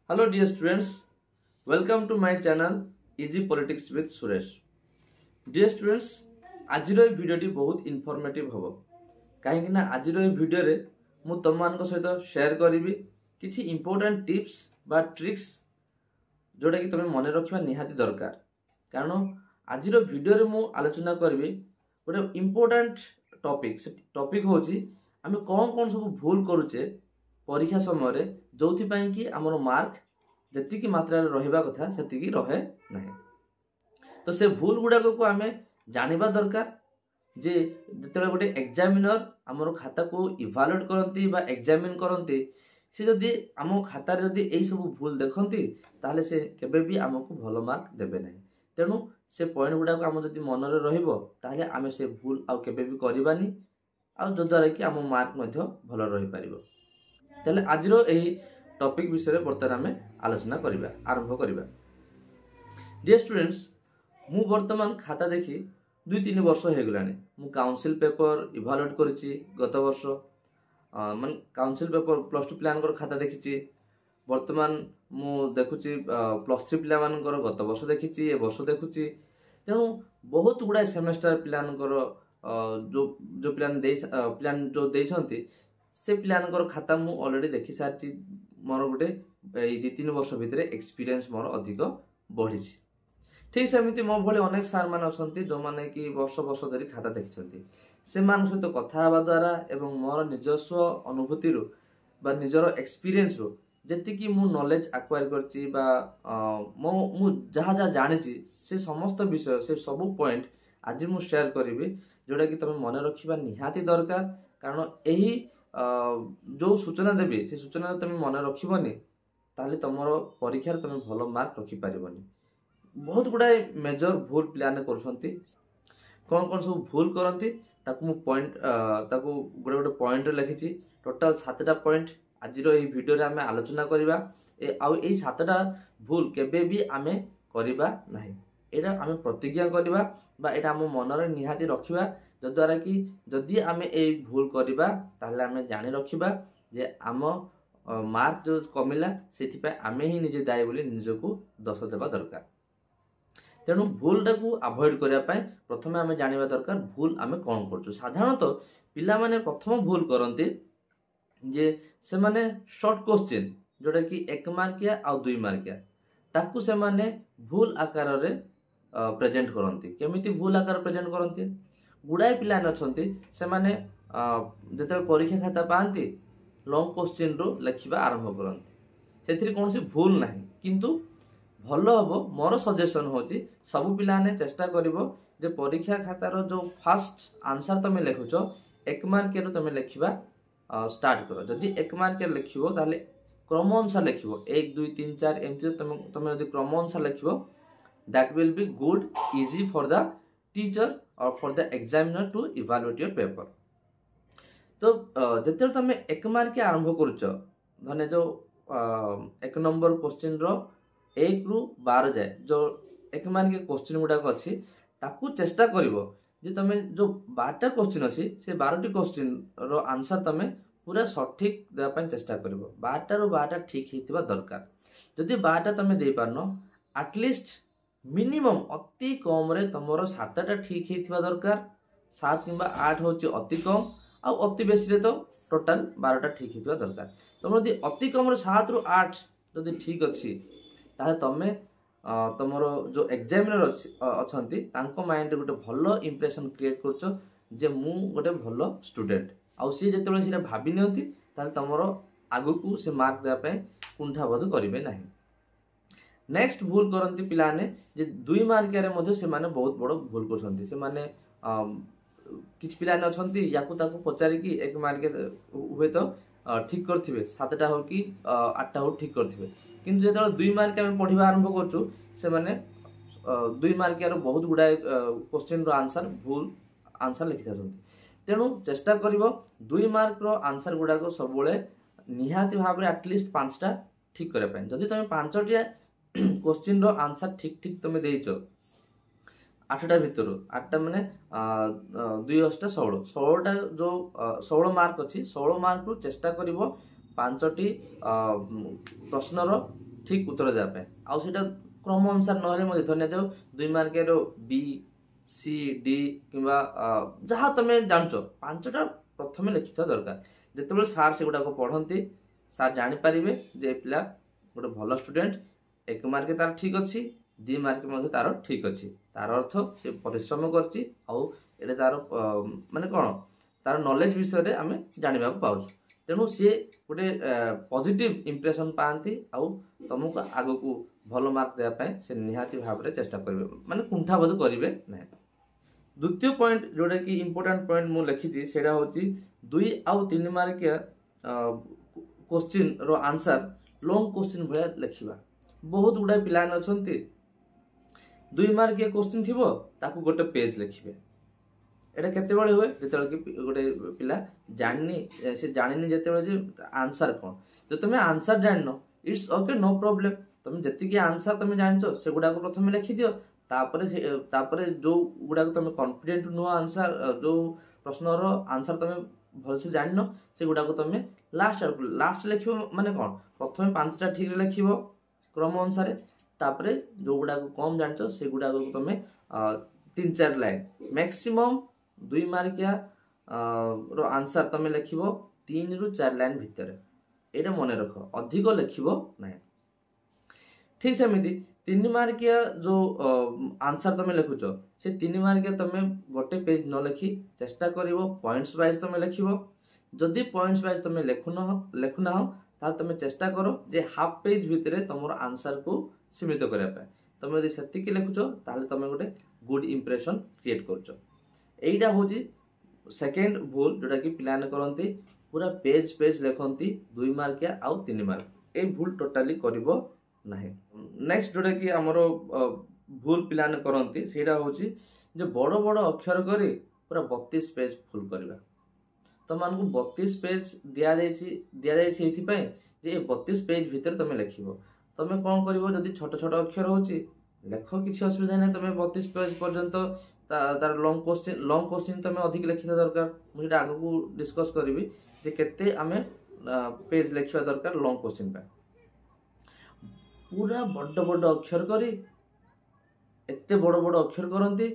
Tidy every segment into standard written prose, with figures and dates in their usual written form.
Hello dear students, welcome to my channel Easy Politics with Suresh. Dear students, आजिर ए भिडियोटी बहुत informative हबो काहेकि ना आजिर ए video रे मु तुम मान सहित शेयर करिवि किछि इंपोर्टेंट टिप्स बा ट्रिक्स जोटा कि तुम मन रखिबा निहाती दरकार। कारण आजिर भिडियो रे मु आलोचना करिवि गोटे इंपोर्टेंट टॉपिक। से टॉपिक होची आमे कोन कोन सब भूल करूचे परीक्षा समय जो कि आमर मार्क जी मात्रा रहा कथा से रहे ना। तो से भूल गुड़ाक को आम जानिबा दरकार जे जिते गोटे एग्जामिनर आमर खाता को इभालुएट करती बा एग्जामिन करती से जदि आम खातार जदि यही सब भूल देखती ताहले से केबे भी आमको भल मार्क देबे नहीं। तेणु से पॉइंट गुड़ाक आम जदि मन रे रहिबो ताहले आमे से भूल आउ केबे भी करबानी आ जो द्वारा कि आम मार्क मध्य भल रही पारिबो। ताहले आजिर एही टॉपिक विषय बर्तमान आम आलोचना करिबा आरंभ करिबा। डियर स्टूडेंट्स, मु वर्तमान खाता देखी 2-3 वर्ष हो गलानी। मु काउंसिल पेपर इभालुएट करिछि गत वर्ष मन काउंसिल पेपर +2 प्लान कर खाता देखिछि। वर्तमान मु देखुछि +3 प्लान मानकर गत वर्ष देखिछि ए वर्ष देखुछि। तेणु बहुत गुडा सेमेस्टर प्लान कर जो प्लान जो देइछंती से प्लान कर खाता मु ऑलरेडी देखि सारछि। मोर गोटे 2-3 वर्ष भितर एक्सपीरियंस मोर अधिक बढ़ी। ठीक सेमती मो भले अनेक सार मान अछंती जो माने कि वर्ष वर्ष धरी खाता देखिछंती। से मान सहित कथा हेबा द्वारा एवं मोर निजस्व अनुभूति रु बा निजर एक्सपीरियंस रु जेति कि मु नॉलेज एक्वायर करछि बा मु जहा जहा जानिछि से समस्त विषय से सब पॉइंट आज मु शेयर करिवि जोटा कि तमे मन रखिबा निहाती दरकार। कारण एही जो सूचना देबी से सूचना तुम मन रखिबनी ताले तुमर परीक्षा रे तुम भल मार्क रखि पारिबनी। बहुत गुडाए मेजर भूल प्लान करछंती। कोन कोन सब भूल करंती ताकू मु पॉइंट ताकू गुडे गुडे पॉइंट रे लिखिछि। टोटल 7टा पॉइंट आजिरो एही वीडियो रे आमे आलोचना करिबा। आउ एही 7टा भूल केबे भी आमे करिबा नाही। एटा आमे प्रतिज्ञा करिबा बा एटा हम मन रे निहाती रखिबा जद्वारा कि जदि आमे ए भूल करिबा ताहले आमे जानि रखिबा जे आम मार्क जो कमिला सेथि पे आमे ही निजे दायी बोली निजको दोष देबा दरकार। तेणु भूल टाकू अवॉइड करिया पय प्रथमे आमे जानिबा दरकार भूल आमे कोन करछु। साधारणतः पिला माने प्रथम भूल करंती जे से माने शॉर्ट क्वेश्चन जोटा कि 1 मार्किया आ 2 मार्किया ताकू से माने भूल आकार रे प्रेजेंट करंती। केमिति भूल आकार प्रेजेंट करंती गुडाए पिला अछंती से माने जते परीक्षा खाता पांती लॉन्ग क्वेश्चन रो लिखिबा आरंभ करंती। सेथि कोन से भूल नाही किंतु भलो हबो। मोर सजेशन होची सब पिला ने चेष्टा करिवो जे परीक्षा खातार जो फर्स्ट आंसर तमे लिखुचो 1 मार्क रो तमे लिखिबा स्टार्ट करो। जदि 1 मार्क लिखिबो ताले क्रम अनुसार लिखिबो 1 2 3 4 एमति तमे जदि क्रम अनुसार लिखिबो that will be good easy for the teacher or for the examiner to evaluate your paper। तो जते तमे 1 मार्क के आरंभ करूछ धने जो 1 नंबर क्वेश्चन रो 1 रु 12 जाए जो 1 मार्क के क्वेश्चन गुडा अछि ताकू चेष्टा करिवो जे तमे जो 12टा क्वेश्चन अछि से 12टी क्वेश्चन रो आंसर तमे पूरा सठिक देबा पय चेष्टा करिवो। 12टा रो 12टा ठीक हितबा दरकार। जदि 12टा तमे देई पारनो एटलीस्ट मिनिमम अति कम रे तमरो 7टा ठीक हितबा दरकार। 7 किबा 8 होची अति कम आ अति बेसी रे तो टोटल 12टा ठीक हितबा दरकार। तमरो यदि अति कम रे 7 रु 8 जदि ठीक अछि ताहे तमे तमरो जो एग्जामिनर अछंती तांको माइंड रे गोटे भलो इंप्रेशन क्रिएट करछो जे मु गोटे भलो स्टूडेंट आ सी जेतेबेले सिटा भाबी नियंती ताहे तमरो आगु को से मार्क देबा पे कुंठा बध करिवे नाही। नेक्स्ट भूल करंती पिलाने जे 2 मार्क रे मध्ये से माने बहुत बड़ भूल करछंती। से माने किछ पिलाने अछंती याकू ताकू पचारि कि 1 मार्क हुए तो ठीक करथिबे 7टा हो कि 8टा हो ठीक करथिबे किंतु जेतला 2 मार्क हम पढिबा आरंभ करछु से माने 2 मार्क रो बहुत गुडा क्वेश्चन रो आंसर भूल आंसर लिखि थाछंती। तेनु चेष्टा करिवो 2 मार्क रो आंसर गुडा को सबले निहाती भाबरे एटलीस्ट 5टा ठीक करे पय। जदि तमे 5टा क्वेश्चन रो आंसर ठीक ठीक तमे देइचो 8टा भितर 8टा माने 2 8 16 16टा जो 16 मार्क अछि 16 मार्क रु चेष्टा करिवो 5टी प्रश्न रो ठीक उत्तर देवाई आउ सेटा क्रम अनुसार ना धन्य जाऊ 2 मार्क बी सी डी किंबा जहाँ तुम जान 5टा प्रथम लिखि दरकार जिते सार से गुड़ाक पढ़ती सार जानीपर जे पिला गोटे भल स्टूडेंट 1 मार्क तार ठीक अच्छी 2 मार्क तार ठीक अच्छी तार अर्थ से परिश्रम कर तार माने कौन तार नॉलेज विषय आम जाना पाऊँ तेणु सी गोटे पॉजिटिव इंप्रेशन पाती आउ तुमको आग को भल मार्क देवाई से निहाती भाव में चेष्टा करेंगे माने कुंठाबोध करेंगे ना। द्वितीय पॉइंट जोटा कि इंपोर्टेंट पॉइंट मु लिखी सेटा होची 2 आउ 3 मार्क क्वेश्चन रो आंसर लॉन्ग क्वेश्चन भया लिखिबा बहुत गुडा पिला अछंती 2 मार्क क्वेश्चन थिबो ताकू गोटे पेज लिखिबे एटा केते बळे होय जेते कि गोटे पिला जाननी से जानिनी जेते जे आंसर कोन जो तुम आंसर जाननो इट्स ओके नो प्रॉब्लम तुम जति कि आंसर तुम जानछो से गुडा को प्रथम लिखि दियो तापरे जो गुडा को तुम कॉन्फिडेंट नो आंसर जो प्रश्न रो आंसर तुम भल से जाननो से गुडा को तुम लास्ट लिखिबो माने कोन प्रथम 5टा ठीक लिखिबो क्रम अनुसार तापरे जो गुडा को कम जानछो से गुडा को तुम 3-4 लाइन मैक्सिमम 2 मार्क रो आंसर तुम लिखिबो 3 रु 4 लाइन भितर एटा मन रख अधिक लिखिबो नै ठीक सेमिति 3 मार्क जो आंसर तुम लिखुच से 3 मार्क तुम गोटे पेज न लिखि चेष्टा करिवो पॉइंट्स वाइज तुम लिखिबो जदि पॉइंट्स वाइज तुम लेखुना हो ताल तुम चेष्टा करो जे हाफ पेज भितर तुम आंसर को सीमित करिया पे तुम यदि सेतिकी लिखुच ताले तुम गोटे गुड इंप्रेशन क्रिएट करछ एटा होची सेकंड भूल जोटा कि प्लान करंती पूरा पेज पेज लिखंती 2 मार्क आउ 3 मार्क ए भूल टोटली करिवो नाही। नेक्स्ट जोटा कि हमरो भूल प्लान करंती सेटा होची जे बड़ बड़ अक्षर करी पूरा 32 पेज फुल करबा तो मान को 32 पेज दिया जायछि एथि पय जे 32 पेज भीतर तुम लिखिबो तुम कोन करिवो जदी छोट छोट अक्षर होची लेख किसी असुविधा नहीं तुम 32 पेज पर्यंत तार लॉन्ग क्वेश्चन तुम अधिक लिखा दरकार मुझे आग को डिस्कस करी जे केते आमे पेज लिखा दरकार लॉन्ग क्वेश्चन पे पूरा बड़ बड़ अक्षर करी एते बड़ बड़ अक्षर करती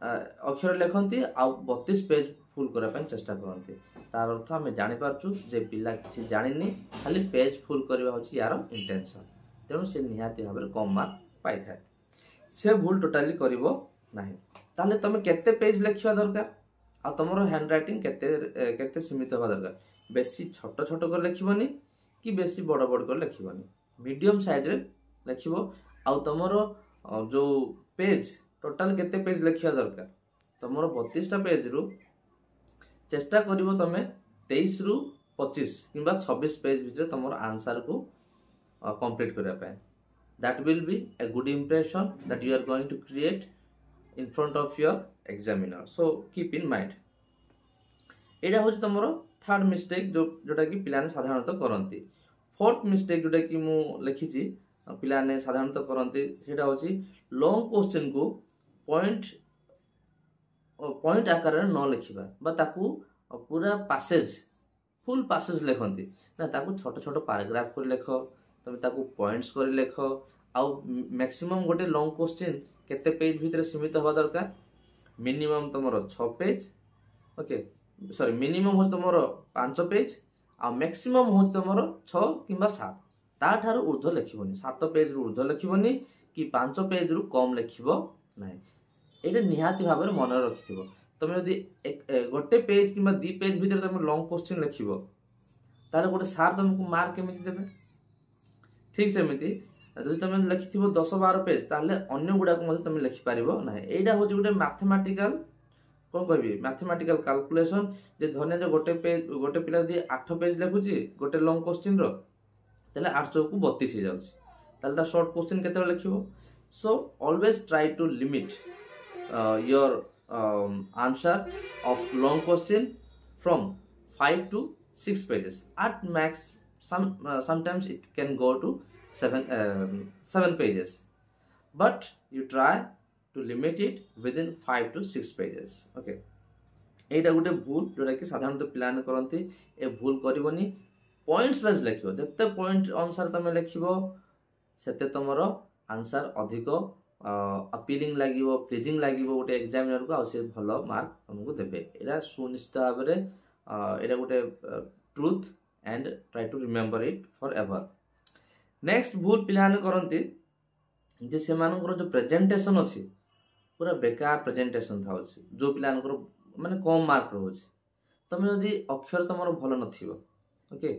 अक्षर लिखती आ 32 पेज फुल करने चेष्टा करती तार अर्थ आम जापर जे पिला किसी जानी खाली पेज फुल करवा हूँ यार इंटेंशन तेणु से निहाती भाव में कम मार्क पाई था से भूल टोटाली करिवो नाही ताले तुम केते पेज लिखिवा दरकार आ तुमरो हैंड राइटिंग केते सीमित होबा दरकार बेसी छोट छोट कर लिखिबोनी कि बेसी बड़ बड़ कर लिखिबोनी मीडियम साइज रे लिखिबो आ तुमरो जो पेज टोटल केते पेज लिखिवा दरकार तुमरो 32टा पेज रु चेष्टा करिवो तुमे 23 रु 25 किंबा 26 पेज भितर तुमरो आंसर को कंप्लीट करबा पाए that will be a good impression that you are going to create in front of your examiner so keep in mind एटा होची तमरो थर्ड मिस्टेक जोटा कि पिलाने साधारणतः करंती फोर्थ मिस्टेक जोटा कि मु लिखी छी पिलाने साधारणतः करंती सेटा होची लॉन्ग क्वेश्चन को पॉइंट आकार रे न लिखिबा बा ताकू पूरा पैसेज फुल पैसेज लिखंती ना ताकू छोट छोट पैराग्राफ कर लिखो तुम ताकू पॉइंट्स कर लिख आउ मैक्सिमम गोटे लॉन्ग क्वेश्चन केते पेज भीतर सीमित हवा दरकार मिनिमम तुमरो 6 पेज ओके सॉरी मिनिमम हो तुमरो 5 पेज आ मैक्सिमम हो तुमरो 6 किंबा 7 ता ठारो ऊर्ध्व लिखिबोनी 7 पेज रु ऊर्ध्व लिखिबोनी कि 5 पेज रु कम लिखिबो नाही एटा निहाती भाबरे मन रखिथिबो तुम यदि गोटे पेज किंबा 2 पेज भीतर तुम लॉन्ग क्वेश्चन लिखिबो ताले गोटे सार तुमको मार्क केमिति देबे ठीक सेमिति जदि तुम लिखि 10-12 पेज ताले अन्य गुडा को तुम लिखि पारिबो ना एटा हो गोटे मैथमेटिकल कोन कहबी मैथमेटिकल कैलकुलेशन जे धन्य जो गोटे पिला यदि 8 पेज लिखुची गोटे लॉन्ग क्वेश्चन रो ताले 800 को 32 हो जाउची ताले ता शॉर्ट क्वेश्चन केते लिखिबो so always try to limit your answer of long question from 5 to 6 pages at max sometimes it can go to 7 pages but you try to limit it within 5 to 6 pages okay एटा गोटे भूल जोटा कि साधारणतः plan करंती ए भूल करबोनी points wise लिखिबो जत्ते point अनुसार तमे लिखिबो सेते तुमर आंसर अधिक अपीलिंग लागिवो प्लीजिंग लागिवो गोटे एग्जामिनर को आउ से भलो मार्क तुमको देबे। एरा सुनिश्चित भाव में एरा गोटे truth and try to remember it forever. Next भूल पिलाने करंती जे से मानकर जो प्रेजेंटेशन अछि पूरा बेकार प्रेजेंटेशन था अछि जो पिलानकर माने कम मार्क रोज तमे यदि अक्षर तुमर भलो नथिबो ओके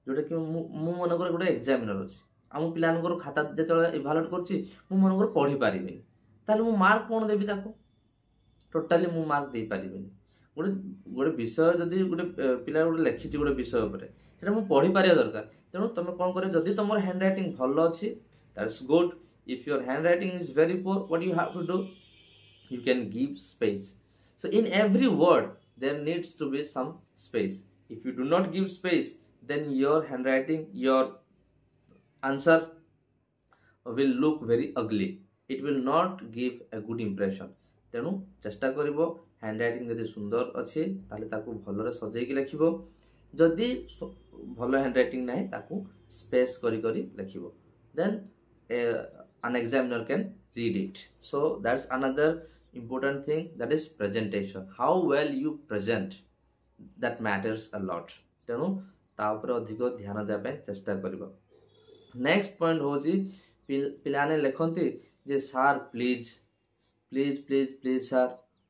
जोटा कि मु मनकर गोटे एग्जामिनर अछि आम पिलानकर खाता जेतले इभालुएट करछि मु मनकर पढी पारिबेनी ताले मु मार्क कोन देबी ताको टोटली मु मार्क दे पारिबेनी। गोटे गोटे विषय जदि गोटे पिला गोटे लिखिछि गोटे विषय ऊपर सेटा मु पढी पारिया दरकार तेणु तुम कोन करे जदि तुमर हैंड राइटिंग भलो अछि that's good. If your hand writing is very poor what you have to do you can give space. So in every word there needs to be some space. If you do not give space then your handwriting, your answer will look very ugly. It will not give a good impression. तेणु चेष्टा करिवो hand writing जदि सुंदर अछि ताले ताकू भलरे सजेई कि लिखिबो जदि भलो हैंड राइटिंग नाही ताकू स्पेस करी करी लिखिबो then an examiner can read it. So that's another important thing, that is presentation. How well you present, that matters a lot. तेणु ता ऊपर अधिक ध्यान देबा पे चेष्टा करिवो। नेक्स्ट पॉइंट होची पिलाने लिखंती जे sir please please please please sir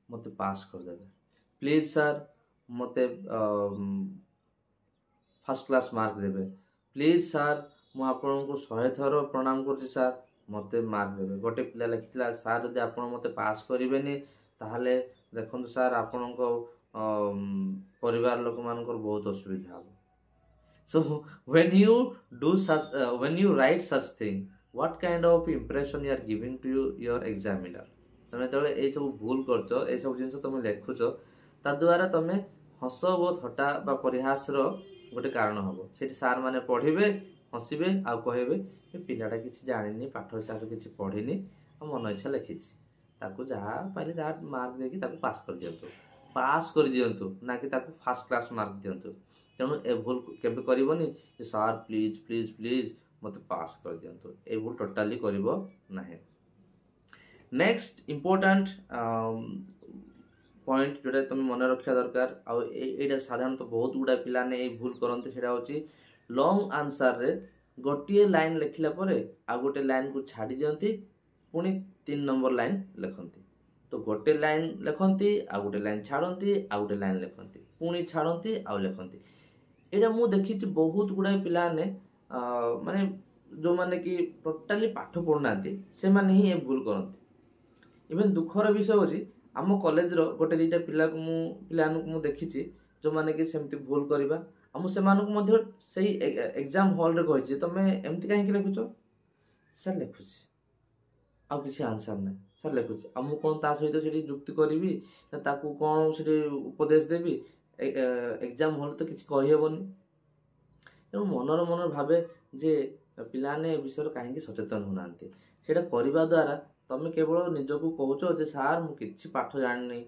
मते पास कर देबे, प्लीज सर मते फर्स्ट क्लास मार्क देबे, प्लीज सर मु आपन को 100 थर प्रणाम करछि सर मते मार्क देबे। गोटे पिला लिखितला सर यदि आपण मते पास करिवेनी ताहले देखंतु सर आपण को परिवार लोक मानकर बहुत असुविधा हो। So when you do such when you write such thing, what kind of impression you are giving to your examiner? तमे तले ए सब भूल करछो ए सब जिंस तमे लेखुछो ता द्वारा तमे हस व थटा बा परिहास रो गोटे कारण हबो। सेठी सार माने पढिबे हसिबे आ कहबे ए पिलाटा किछि जानिनी पाठ हिसाब किछि पढिनी आ मन इच्छा लिखिछि ताकू जहा पहिले जहा मार्क देकी ताकू पास कर दियंतु ना कि ताकू फर्स्ट क्लास मार्क दियंतु। तेणु ए भूल केबे करिवोनी जे सर प्लीज प्लीज प्लीज मते पास कर दियंतु ए भूल टोटली करिवो नाही। नेक्स्ट इंपोर्टेंट पॉइंट जोटा तुम मन रखा दरकार आ एटा साधारणतः बहुत गुडा पिला ने ए भूल करंते सेटा होची लॉन्ग आंसर रे गोटिए लाइन लिखिला परे आ गोटे लाइन को छाडी दियंती पुनी 3 नंबर लाइन लिखंती। तो गोटे लाइन लिखंती आ गोटे लाइन छाडंती आ गोटे लाइन लिखंती पुनी छाडंती आ लिखंती। एटा मु देखिछि बहुत गुडा पिला ने माने जो माने कि टोटली पाठ पढनांती से माने ही ए भूल करंती। इवन दुखर विषय होची आम कॉलेज रो गोटे दीटा पिला मु देखिछि जो माने कि सेमती भूल करबा हम से मानक मध्य सही एग्जाम हॉल रे कहि जे तमे एमती काहे कि लिखुछो सर लिखुछि आ किछि आंसर नै सर लिखुछि हम कोन ता सहित सेठी जुक्ति करबी ना ताकू कोन सेठी उपदेश देबी एग्जाम हॉल तो किछि कहि हेबोनी। तेणु मनर भाबे जे पिलाने विषय काहे कि सचेतन होनांती सेटा करबा द्वारा तमे केवल निजको कहउछो जे सर मु किछि पाठ जानि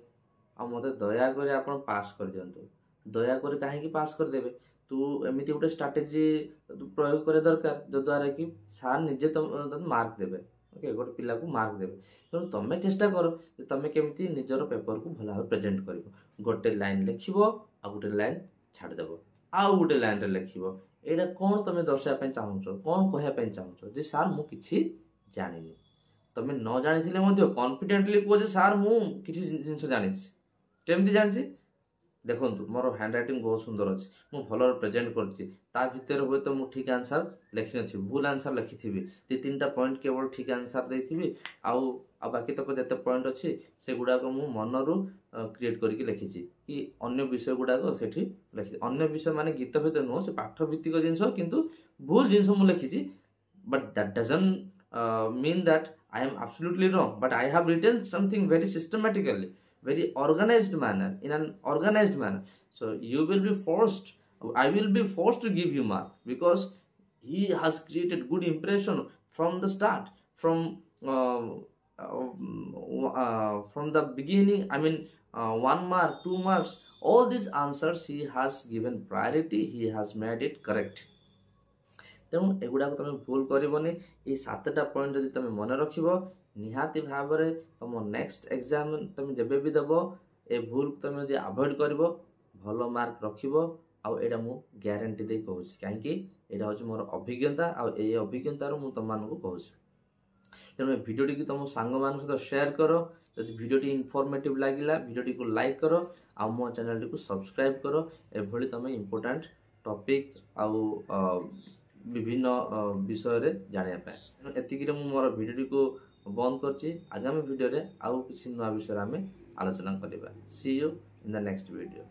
आ मते दया करे आपण पास कर दियंतु दया करे काहे कि पास कर देबे तू एमिति गोटे स्ट्रैटेजी प्रयोग करे दरकार जो द्वारा कि सर निजे तुम मार्क देबे ओके गोटे पिला को मार्क देबे। तो तमे चेष्टा करो जे तमे केमिति निजर पेपर को भला प्रेजेंट करिवो गोटे लाइन लिखिबो आ गोटे लाइन छाड़ देबो आ गोटे लाइन रे लिखिबो एडा कोन तमे दर्शाय पे चाहउछो कोन कहया पे चाहउछो जे सर मु किछि जानिनी तमे न जानिथिले मध्ये कॉन्फिडेंटली को जे सर मु किछि जिंस जानिछि केमिति जानिछि देखंतु मोर हैंड राइटिंग बहुत सुंदर अछि मु भलो प्रेजेंट करछि ता भितर होय तो मु ठीक आंसर लिखि नथि भूल आंसर लिखिथिबी ती तीनटा पॉइंट केवल ठीक आंसर देथिबी आ बाकी तक जते पॉइंट अछि से गुडा को मु मनरु क्रिएट करके लिखिछि कि अन्य विषय गुडा को सेठी लिखि अन्य विषय माने गीत भेद नो से पाठ भित्तिक जिंस किंतु भूल जिंस मु लिखिछि but that doesn't mean that I am absolutely wrong but I have written something very systematically very organized manner in an organized manner. So you will be forced, I will be forced to give you mark because he has created good impression from the start, from the beginning. I mean 1 mark 2 marks all these answers he has given priority, he has made it correct. तेणु एगुड़ाक तुम भूल करबनी। ये 7टा point जदि तुम मन रखिब निहाती भाव में तुम नेक्स्ट एग्जाम तुम जब भी देव ए भूल तुम जब अवॉइड कर भल मार्क रखिब आउ एटा मु ग्यारंटी दे कहूँ कहीं यहाँ हूँ मोर अभिज्ञता आउ ए अभिज्ञतार मु तुम मानक कहूँ। तेणु भिडियोटी की तुम सांग मान सहित शेयर कर। जब भिडियोटी इनफॉर्मेटिव लगिला भिडियोटी को लाइक कर आ मो चैनल को सब्सक्राइब कर एभली तुम इंपोर्टेंट टॉपिक आउ विभिन्न विषय रे जानिया पाए। एतिकी मु मोर भिडियोटी को बंद करछि। आगामी भिडियो रे आउ किसी नया विषय आमे आलोचना करिबा। See you in the next video.